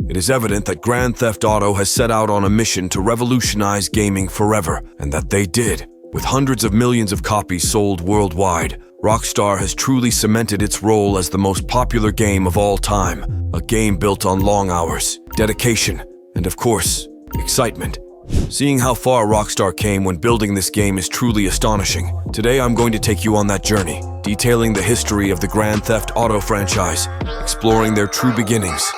It is evident that Grand Theft Auto has set out on a mission to revolutionize gaming forever, and that they did. With hundreds of millions of copies sold worldwide, Rockstar has truly cemented its role as the most popular game of all time, a game built on long hours, dedication, and of course, excitement. Seeing how far Rockstar came when building this game is truly astonishing. Today I'm going to take you on that journey, detailing the history of the Grand Theft Auto franchise, exploring their true beginnings.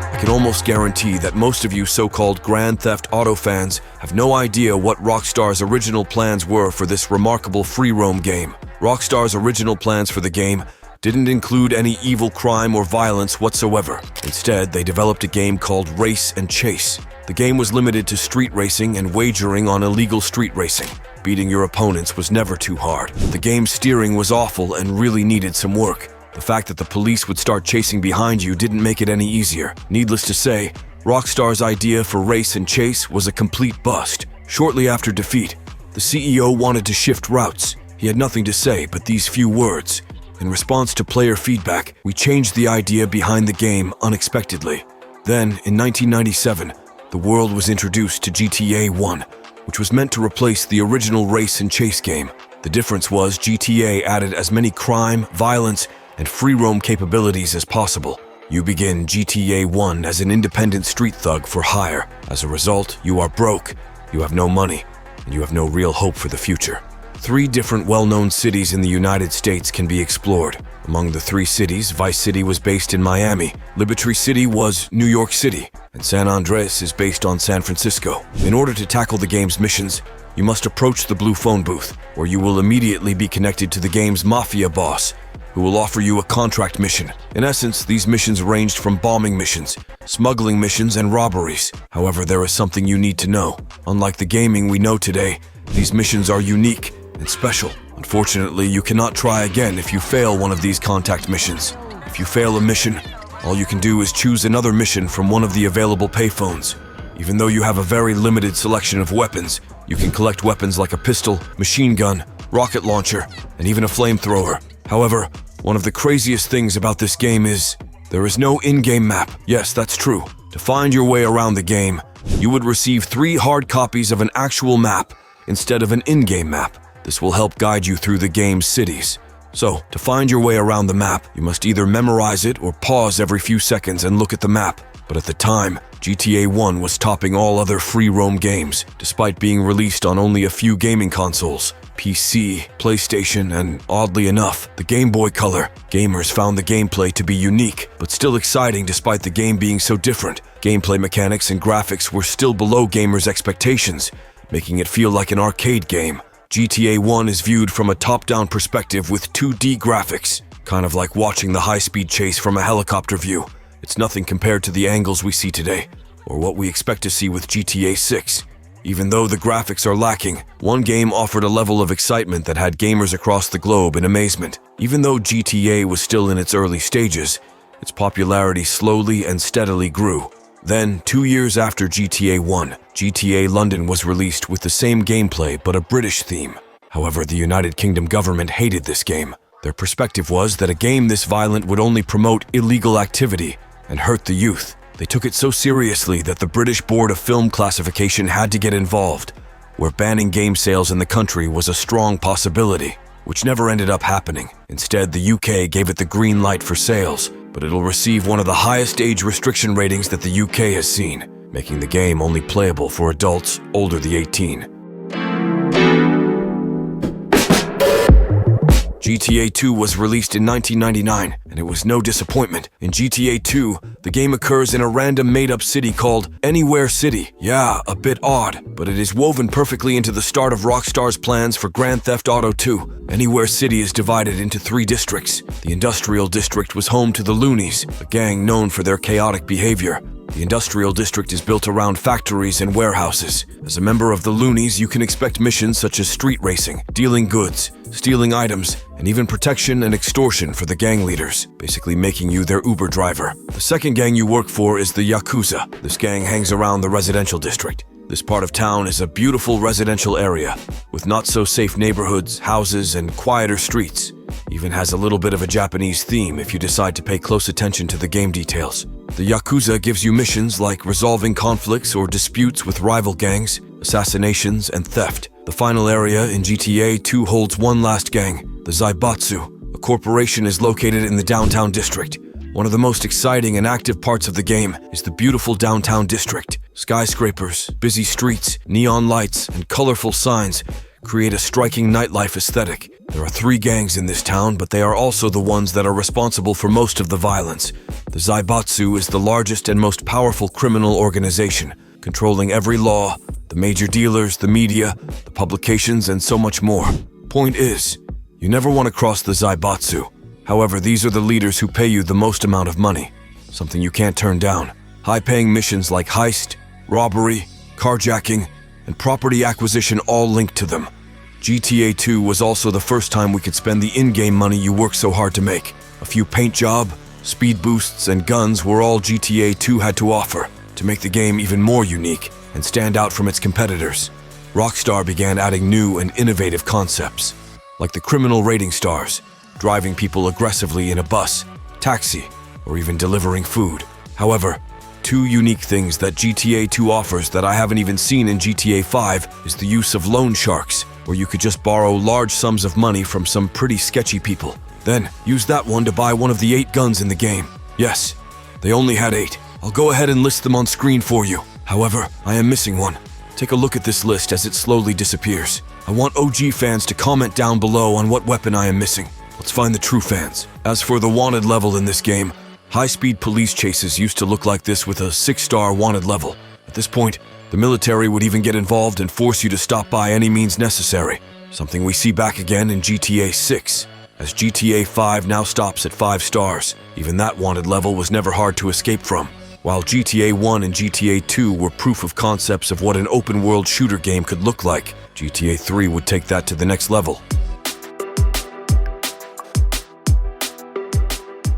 I can almost guarantee that most of you so-called Grand Theft Auto fans have no idea what Rockstar's original plans were for this remarkable free-roam game. Rockstar's original plans for the game didn't include any evil crime or violence whatsoever. Instead, they developed a game called Race and Chase. The game was limited to street racing and wagering on illegal street racing. Beating your opponents was never too hard. The game's steering was awful and really needed some work. The fact that the police would start chasing behind you didn't make it any easier. Needless to say, Rockstar's idea for Race and Chase was a complete bust. Shortly after defeat, the CEO wanted to shift routes. He had nothing to say but these few words. In response to player feedback, we changed the idea behind the game unexpectedly. Then, in 1997, the world was introduced to GTA 1, which was meant to replace the original Race and Chase game. The difference was GTA added as many crime, violence, and free-roam capabilities as possible. You begin GTA 1 as an independent street thug for hire. As a result, you are broke, you have no money, and you have no real hope for the future. 3 different well-known cities in the United States can be explored. Among the 3 cities, Vice City was based in Miami, Liberty City was New York City, and San Andreas is based on San Francisco. In order to tackle the game's missions, you must approach the blue phone booth, where you will immediately be connected to the game's mafia boss, who will offer you a contract mission. In essence, these missions ranged from bombing missions, smuggling missions, and robberies. However, there is something you need to know. Unlike the gaming we know today, these missions are unique and special. Unfortunately, you cannot try again if you fail one of these contact missions. If you fail a mission, all you can do is choose another mission from one of the available payphones. Even though you have a very limited selection of weapons, you can collect weapons like a pistol, machine gun, rocket launcher, and even a flamethrower. However, one of the craziest things about this game is there is no in-game map. Yes, that's true. To find your way around the game, you would receive 3 hard copies of an actual map instead of an in-game map. This will help guide you through the game's cities. So, to find your way around the map, you must either memorize it or pause every few seconds and look at the map. But at the time, GTA 1 was topping all other free-roam games, despite being released on only a few gaming consoles. PC, PlayStation, and oddly enough, the Game Boy Color. Gamers found the gameplay to be unique, but still exciting despite the game being so different. Gameplay mechanics and graphics were still below gamers' expectations, making it feel like an arcade game. GTA 1 is viewed from a top-down perspective with 2D graphics, kind of like watching the high-speed chase from a helicopter view. It's nothing compared to the angles we see today, or what we expect to see with GTA 6. Even though the graphics are lacking, one game offered a level of excitement that had gamers across the globe in amazement. Even though GTA was still in its early stages, its popularity slowly and steadily grew. Then, 2 years after GTA 1, GTA London was released with the same gameplay but a British theme. However, the United Kingdom government hated this game. Their perspective was that a game this violent would only promote illegal activity and hurt the youth. They took it so seriously that the British Board of Film Classification had to get involved, where banning game sales in the country was a strong possibility, which never ended up happening. Instead, the UK gave it the green light for sales, but it'll receive one of the highest age restriction ratings that the UK has seen, making the game only playable for adults older than 18. GTA 2 was released in 1999, and it was no disappointment. In GTA 2, the game occurs in a random made-up city called Anywhere City. Yeah, a bit odd, but it is woven perfectly into the start of Rockstar's plans for Grand Theft Auto 2. Anywhere City is divided into 3 districts. The Industrial District was home to the Loonies, a gang known for their chaotic behavior. The Industrial District is built around factories and warehouses. As a member of the Loonies, you can expect missions such as street racing, dealing goods, stealing items, and even protection and extortion for the gang leaders, basically making you their Uber driver. The second gang you work for is the Yakuza. This gang hangs around the residential district. This part of town is a beautiful residential area with not-so-safe neighborhoods, houses, and quieter streets. Even has a little bit of a Japanese theme if you decide to pay close attention to the game details. The Yakuza gives you missions like resolving conflicts or disputes with rival gangs, assassinations, and theft. The final area in GTA 2 holds one last gang, the Zaibatsu. A corporation is located in the downtown district. One of the most exciting and active parts of the game is the beautiful downtown district. Skyscrapers, busy streets, neon lights, and colorful signs create a striking nightlife aesthetic. There are 3 gangs in this town, but they are also the ones that are responsible for most of the violence. The Zaibatsu is the largest and most powerful criminal organization, controlling every law, the major dealers, the media, the publications, and so much more. Point is, you never want to cross the Zaibatsu. However, these are the leaders who pay you the most amount of money, something you can't turn down. High-paying missions like heist, robbery, carjacking, and property acquisition all linked to them. GTA 2 was also the first time we could spend the in-game money you worked so hard to make. A few paint job, speed boosts, and guns were all GTA 2 had to offer to make the game even more unique and stand out from its competitors. Rockstar began adding new and innovative concepts, like the criminal rating stars, driving people aggressively in a bus, taxi, or even delivering food. However, 2 unique things that GTA 2 offers that I haven't even seen in GTA 5 is the use of loan sharks, where you could just borrow large sums of money from some pretty sketchy people. Then, use that one to buy one of the 8 guns in the game. Yes, they only had 8. I'll go ahead and list them on screen for you. However, I am missing one. Take a look at this list as it slowly disappears. I want OG fans to comment down below on what weapon I am missing. Let's find the true fans. As for the wanted level in this game, high-speed police chases used to look like this with a 6-star wanted level. At this point, the military would even get involved and force you to stop by any means necessary, something we see back again in GTA 6, as GTA 5 now stops at 5 stars. Even that wanted level was never hard to escape from. While GTA 1 and GTA 2 were proof of concepts of what an open-world shooter game could look like, GTA 3 would take that to the next level.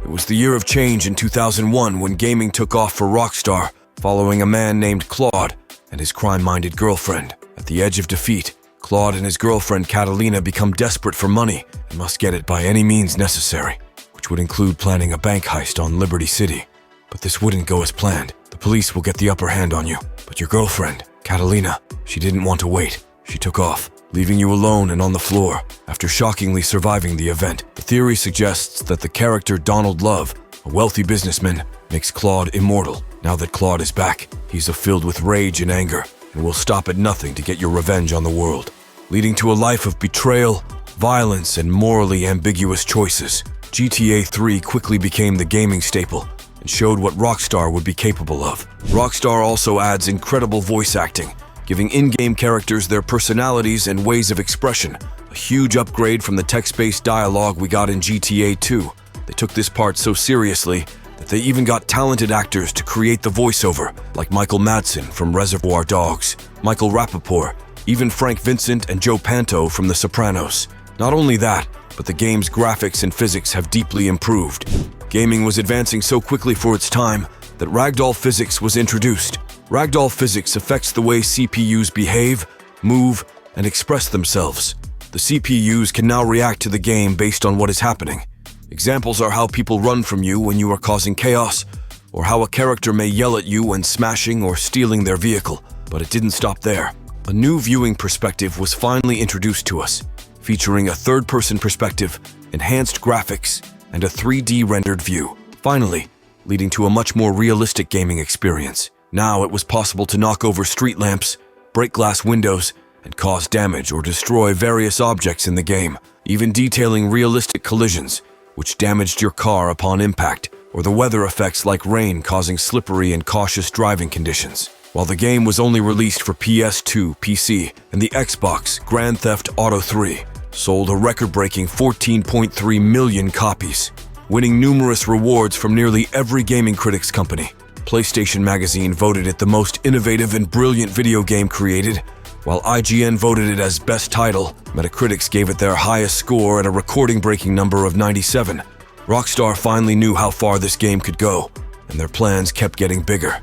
It was the year of change in 2001 when gaming took off for Rockstar, following a man named Claude and his crime-minded girlfriend. At the edge of defeat, Claude and his girlfriend Catalina become desperate for money and must get it by any means necessary, which would include planning a bank heist on Liberty City. But this wouldn't go as planned. The police will get the upper hand on you. But your girlfriend, Catalina, she didn't want to wait. She took off, leaving you alone and on the floor after shockingly surviving the event. The theory suggests that the character Donald Love, a wealthy businessman, makes Claude immortal. Now that Claude is back, he's filled with rage and anger and will stop at nothing to get your revenge on the world, leading to a life of betrayal, violence, and morally ambiguous choices. GTA 3 quickly became the gaming staple and showed what Rockstar would be capable of. Rockstar also adds incredible voice acting, giving in-game characters their personalities and ways of expression, a huge upgrade from the text-based dialogue we got in GTA 2. They took this part so seriously that they even got talented actors to create the voiceover, like Michael Madsen from Reservoir Dogs, Michael Rappaport, even Frank Vincent and Joe Panto from The Sopranos. Not only that, but the game's graphics and physics have deeply improved. Gaming was advancing so quickly for its time that ragdoll physics was introduced. Ragdoll physics affects the way CPUs behave, move, and express themselves. The CPUs can now react to the game based on what is happening. Examples are how people run from you when you are causing chaos, or how a character may yell at you when smashing or stealing their vehicle. But it didn't stop there. A new viewing perspective was finally introduced to us, featuring a third-person perspective, enhanced graphics, and a 3D rendered view, finally leading to a much more realistic gaming experience. Now it was possible to knock over street lamps, break glass windows, and cause damage or destroy various objects in the game, even detailing realistic collisions, which damaged your car upon impact, or the weather effects like rain causing slippery and cautious driving conditions. While the game was only released for PS2, PC, and the Xbox, Grand Theft Auto 3 sold a record-breaking 14.3 million copies, winning numerous rewards from nearly every gaming critics company. PlayStation Magazine voted it the most innovative and brilliant video game created, while IGN voted it as best title. Metacritics gave it their highest score at a recording-breaking number of 97. Rockstar finally knew how far this game could go, and their plans kept getting bigger.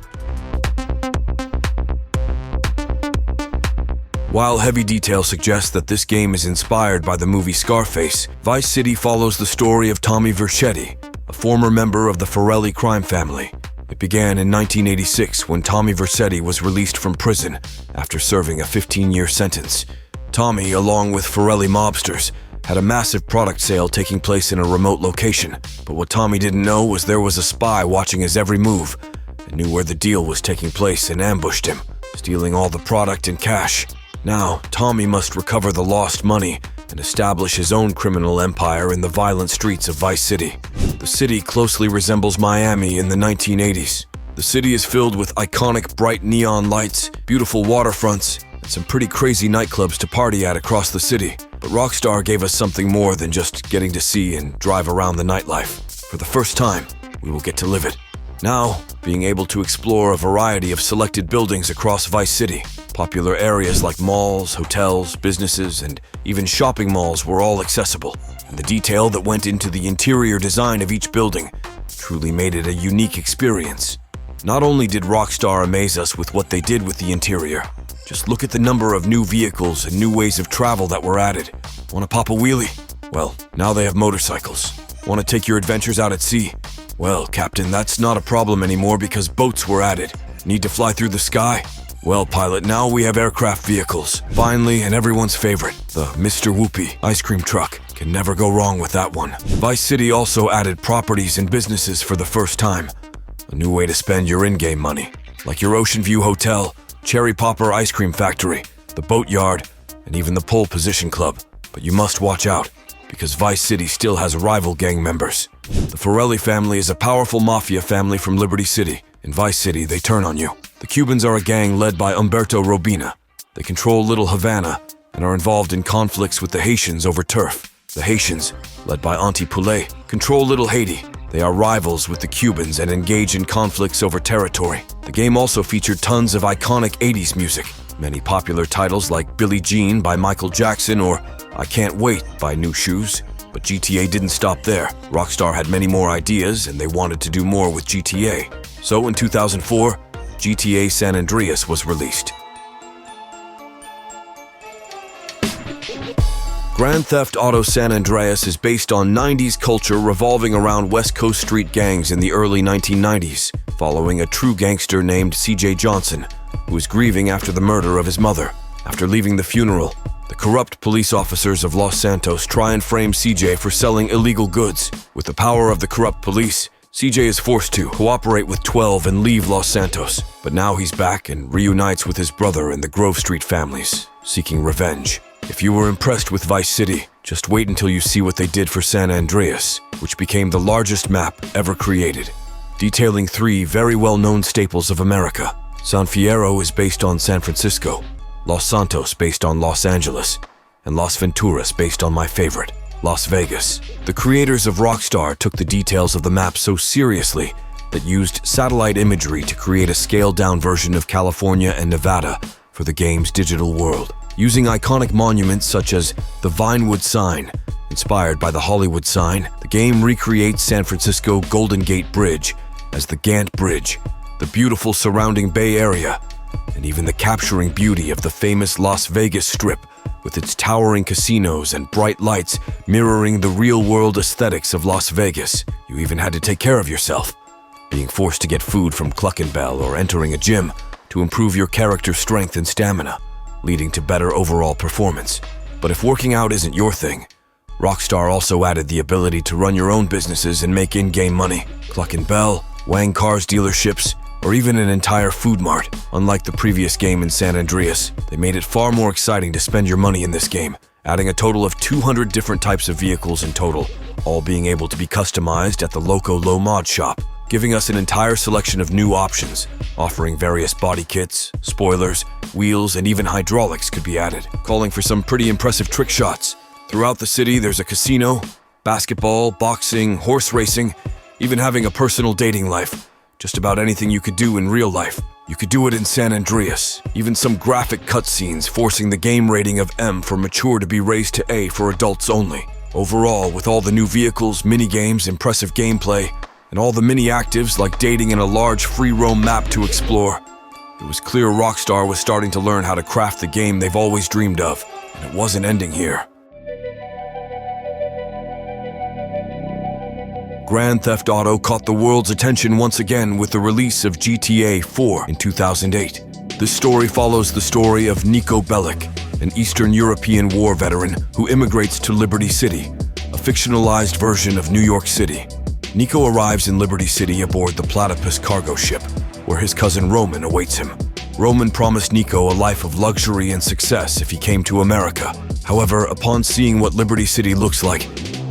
While heavy detail suggests that this game is inspired by the movie Scarface, Vice City follows the story of Tommy Vercetti, a former member of the Forelli crime family. It began in 1986 when Tommy Vercetti was released from prison after serving a 15-year sentence. Tommy, along with Forelli mobsters, had a massive product sale taking place in a remote location, but what Tommy didn't know was there was a spy watching his every move and knew where the deal was taking place and ambushed him, stealing all the product and cash. Now, Tommy must recover the lost money and establish his own criminal empire in the violent streets of Vice City. The city closely resembles Miami in the 1980s. The city is filled with iconic bright neon lights, beautiful waterfronts, and some pretty crazy nightclubs to party at across the city. But Rockstar gave us something more than just getting to see and drive around the nightlife. For the first time, we will get to live it. Now, being able to explore a variety of selected buildings across Vice City. Popular areas like malls, hotels, businesses, and even shopping malls were all accessible, and the detail that went into the interior design of each building truly made it a unique experience. Not only did Rockstar amaze us with what they did with the interior, just look at the number of new vehicles and new ways of travel that were added. Want to pop a wheelie? Well, now they have motorcycles. Want to take your adventures out at sea? Well, Captain, that's not a problem anymore because boats were added. Need to fly through the sky? Well, pilot, now we have aircraft vehicles. Finally, and everyone's favorite, the Mr. Whoopi ice cream truck. Can never go wrong with that one. Vice City also added properties and businesses for the first time. A new way to spend your in-game money, like your Ocean View Hotel, Cherry Popper Ice Cream Factory, the Boatyard, and even the Pole Position Club. But you must watch out, because Vice City still has rival gang members. The Forelli family is a powerful mafia family from Liberty City. In Vice City, they turn on you. The Cubans are a gang led by Umberto Robina. They control Little Havana and are involved in conflicts with the Haitians over turf. The Haitians, led by Auntie Poulet, control Little Haiti. They are rivals with the Cubans and engage in conflicts over territory. The game also featured tons of iconic 80s music. Many popular titles like Billie Jean by Michael Jackson or I Can't Wait by New Shoes. But GTA didn't stop there. Rockstar had many more ideas and they wanted to do more with GTA. So in 2004, GTA San Andreas was released. Grand Theft Auto San Andreas is based on 90s culture revolving around West Coast street gangs in the early 1990s, following a true gangster named CJ Johnson, who was grieving after the murder of his mother. After leaving the funeral, the corrupt police officers of Los Santos try and frame CJ for selling illegal goods. With the power of the corrupt police, CJ is forced to cooperate with 12 and leave Los Santos. But now he's back and reunites with his brother and the Grove Street families, seeking revenge. If you were impressed with Vice City, just wait until you see what they did for San Andreas, which became the largest map ever created, detailing 3 very well-known staples of America. San Fierro is based on San Francisco, Los Santos based on Los Angeles, and Las Venturas based on my favorite, Las Vegas. The creators of Rockstar took the details of the map so seriously that used satellite imagery to create a scaled-down version of California and Nevada for the game's digital world. Using iconic monuments such as the Vinewood sign, inspired by the Hollywood sign, the game recreates San Francisco Golden Gate Bridge as the Gantt Bridge, the beautiful surrounding Bay Area, and even the capturing beauty of the famous Las Vegas Strip with its towering casinos and bright lights mirroring the real-world aesthetics of Las Vegas. You even had to take care of yourself, being forced to get food from Cluck and Bell or entering a gym to improve your character's strength and stamina, leading to better overall performance. But if working out isn't your thing, Rockstar also added the ability to run your own businesses and make in-game money. Cluck and Bell, Wang Cars dealerships, or even an entire food mart. Unlike the previous game in San Andreas, they made it far more exciting to spend your money in this game, adding a total of 200 different types of vehicles in total, all being able to be customized at the Loco Low Mod shop, giving us an entire selection of new options, offering various body kits, spoilers, wheels, and even hydraulics could be added, calling for some pretty impressive trick shots. Throughout the city, there's a casino, basketball, boxing, horse racing, even having a personal dating life. Just about anything you could do in real life, you could do it in San Andreas. Even some graphic cutscenes forcing the game rating of M for mature to be raised to A for adults only. Overall, with all the new vehicles, mini-games, impressive gameplay, and all the mini-actives like dating and a large free roam map to explore, It was clear Rockstar was starting to learn how to craft the game they've always dreamed of, and it wasn't ending here. Grand Theft Auto caught the world's attention once again with the release of GTA 4 in 2008. This story follows the story of Niko Bellic, an Eastern European war veteran who immigrates to Liberty City, a fictionalized version of New York City. Niko arrives in Liberty City aboard the Platypus cargo ship, where his cousin Roman awaits him. Roman promised Niko a life of luxury and success if he came to America. However, upon seeing what Liberty City looks like,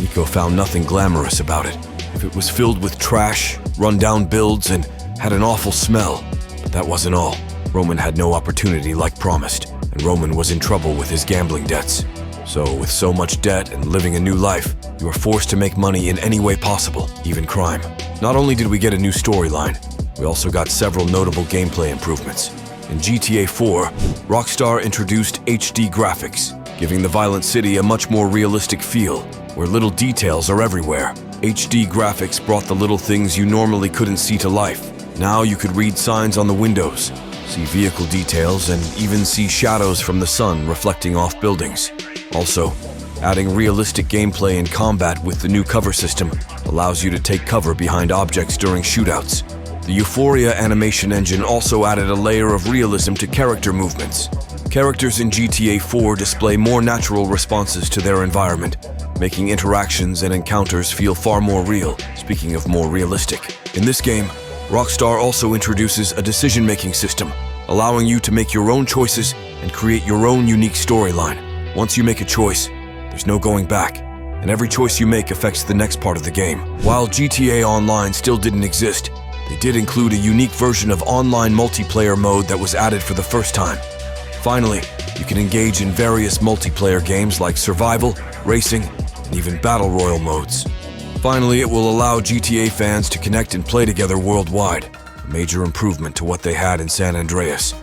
Niko found nothing glamorous about it. If it was filled with trash, run-down builds, and had an awful smell. But that wasn't all. Roman had no opportunity like promised, and Roman was in trouble with his gambling debts. So, with so much debt and living a new life, you are forced to make money in any way possible, even crime. Not only did we get a new storyline, we also got several notable gameplay improvements. In GTA 4, Rockstar introduced HD graphics, giving the violent city a much more realistic feel, where little details are everywhere. HD graphics brought the little things you normally couldn't see to life. Now you could read signs on the windows, see vehicle details, and even see shadows from the sun reflecting off buildings. Also, adding realistic gameplay and combat with the new cover system allows you to take cover behind objects during shootouts. The Euphoria animation engine also added a layer of realism to character movements. Characters in GTA 4 display more natural responses to their environment, making interactions and encounters feel far more real, speaking of more realistic. In this game, Rockstar also introduces a decision-making system, allowing you to make your own choices and create your own unique storyline. Once you make a choice, there's no going back, and every choice you make affects the next part of the game. While GTA Online still didn't exist, they did include a unique version of online multiplayer mode that was added for the first time. Finally, you can engage in various multiplayer games like survival, racing, and even battle royale modes. Finally, it will allow GTA fans to connect and play together worldwide, a major improvement to what they had in San Andreas.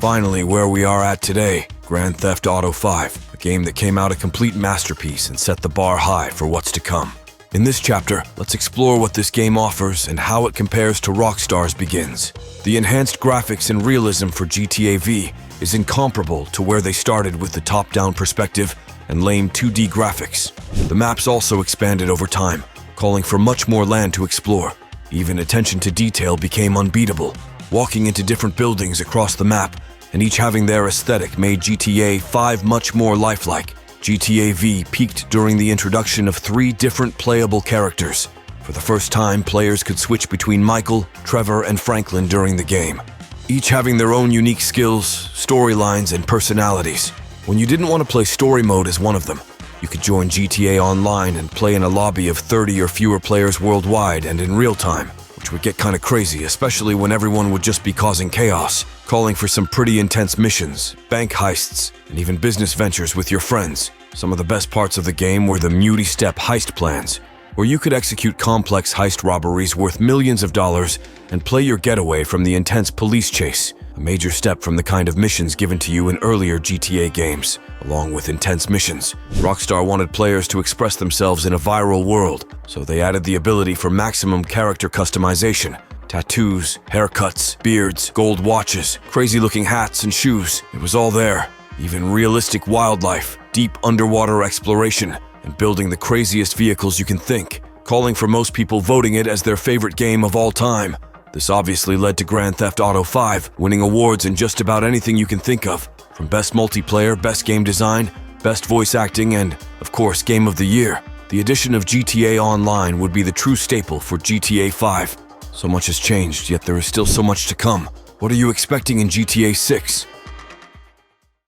Finally, where we are at today, Grand Theft Auto 5, a game that came out a complete masterpiece and set the bar high for what's to come. In this chapter, let's explore what this game offers and how it compares to Rockstar's Begins. The enhanced graphics and realism for GTA V is incomparable to where they started with the top-down perspective and lame 2D graphics. The maps also expanded over time, calling for much more land to explore. Even attention to detail became unbeatable, walking into different buildings across the map and each having their aesthetic made GTA 5 much more lifelike. GTA V peaked during the introduction of 3 different playable characters. For the first time, players could switch between Michael, Trevor, and Franklin during the game, each having their own unique skills, storylines, and personalities. When you didn't want to play story mode as one of them, you could join GTA Online and play in a lobby of 30 or fewer players worldwide and in real time, which would get kind of crazy, especially when everyone would just be causing chaos, calling for some pretty intense missions, bank heists, and even business ventures with your friends. Some of the best parts of the game were the multi-step heist plans, where you could execute complex heist robberies worth millions of dollars and play your getaway from the intense police chase, a major step from the kind of missions given to you in earlier GTA games. Along with intense missions, Rockstar wanted players to express themselves in a viral world, so they added the ability for maximum character customization. Tattoos, haircuts, beards, gold watches, crazy-looking hats and shoes. It was all there. Even realistic wildlife, deep underwater exploration, and building the craziest vehicles you can think, calling for most people voting it as their favorite game of all time. This obviously led to Grand Theft Auto 5 winning awards in just about anything you can think of, from Best Multiplayer, Best Game Design, Best Voice Acting, and, of course, Game of the Year. The addition of GTA Online would be the true staple for GTA 5. So much has changed, yet there is still so much to come. What are you expecting in GTA 6?